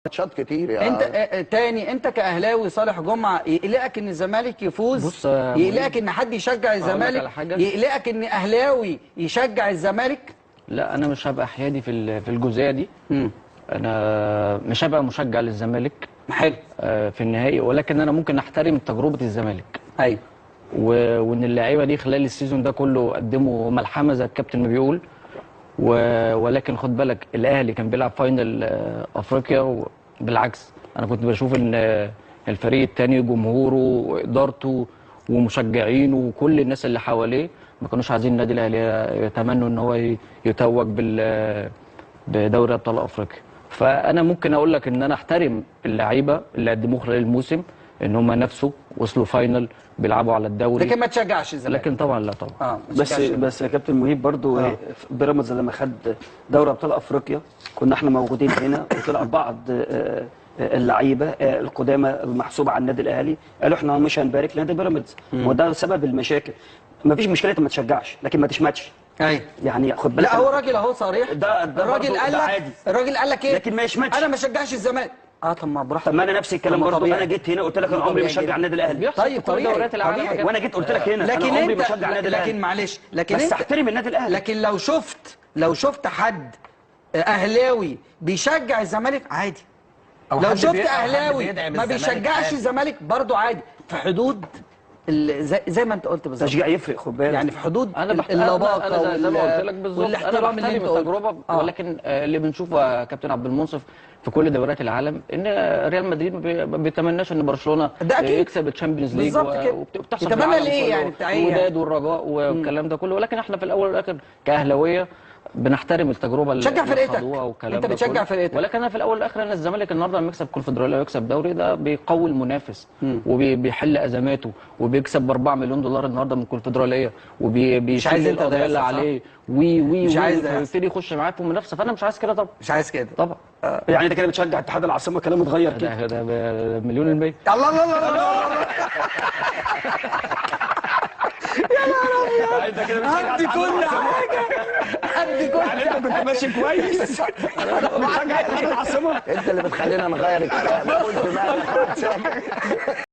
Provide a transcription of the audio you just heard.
ماتشات كتير يا انت تاني، انت كاهلاوي صالح جمعه يقلقك ان الزمالك يفوز؟ بص يقلقك ان حد يشجع الزمالك؟ يقلقك ان اهلاوي يشجع الزمالك؟ لا، انا مش هبقى حيادي في الجزئيه دي. انا مش هبقى مشجع للزمالك حلو في النهائي، ولكن انا ممكن احترم تجربه الزمالك. ايوه. وان اللعيبه دي خلال السيزون ده كله قدموا ملحمه زي الكابتن ما بيقول. ولكن خد بالك، الاهلي كان بيلعب فاينل افريقيا، وبالعكس انا كنت بشوف ان الفريق الثاني جمهوره وادارته ومشجعينه وكل الناس اللي حواليه ما كانوش عايزين النادي الاهلي يتمنوا ان هو يتوج بدوري ابطال افريقيا. فانا ممكن اقول لك ان انا احترم اللعيبه اللي قدموه خلال الموسم، ان هم نفسه وصلوا فاينل بيلعبوا على الدوري، لكن ما تشجعش الزمالك. لكن طبعا لا طبعا. بس يا كابتن مهيب برضو بيراميدز لما خد دوري ابطال افريقيا كنا احنا موجودين هنا، وطلع بعض اللعيبه القدامى المحسوبه على النادي الاهلي قالوا احنا مش هنبارك لنادي بيراميدز، وده سبب المشاكل. ما فيش مشكله ما تشجعش، لكن ما تشمتش. ايوه يعني خد بالك. لا هو راجل اهو صريح. ده الراجل قال لك، الراجل قال لك ايه؟ لكن ما يشمتش. انا ما اشجعش الزمالك. طب ما براحتك. طب ما انا نفس الكلام برضه، انا جيت هنا قلت لك انا عمري ما اشجع النادي الاهلي. طيب طبيعي، وانا جيت قلت لك هنا لكن انا عمري ما اشجع النادي الاهلي. لكن معلش، لكن بس احترم النادي الاهلي. لكن لو شفت حد اهلاوي بيشجع الزمالك عادي، لو شفت اهلاوي ما بيشجعش الزمالك برضه عادي، في حدود زي ما انت قلت بالظبط. تشجيع يفرق، خد بالك. يعني في حدود اللباقه انا زي ما قلت لك بالظبط. انا والاحترام اللي بحترم انت التجربه. ولكن اللي بنشوفه يا كابتن عبد المنصف في كل دوريات العالم ان ريال مدريد ما بيتمناش ان برشلونه يكسب الشامبيونز ليج، وبتحصل في يتمنى العالم ليه كله، يعني بتاعيه الوداد والرجاء والكلام ده كله. ولكن احنا في الاول والاخر كاهلاويه بنحترم التجربه اللي شجع فرقتك. انت بتشجع فرقتك. ولكن انا في الاول والاخر انا الزمالك النهارده لما يكسب كونفدراليه ويكسب دوري، ده بيقوي المنافس وبيحل ازماته، وبيكسب ب 4 مليون دولار النهارده من الكونفدراليه، وبيشيل القضايا اللي عليه مش عايز ويبتدي يخش معاه في منافسه. فانا مش عايز كده طبعا. مش عايز كده طبعا. يعني انت كده بتشجع اتحاد العاصمه، كلام اتغير كده. ده مليون المية. الله الله الله الله. يا نهار ابيض. انت كده بتشجع هدي كل حاجه، هدي كل حاجه. يعني انت كنت ماشي كويس. بتشجع اتحاد العاصمه. انت اللي بتخلينا نغير الكلام. قلت بقى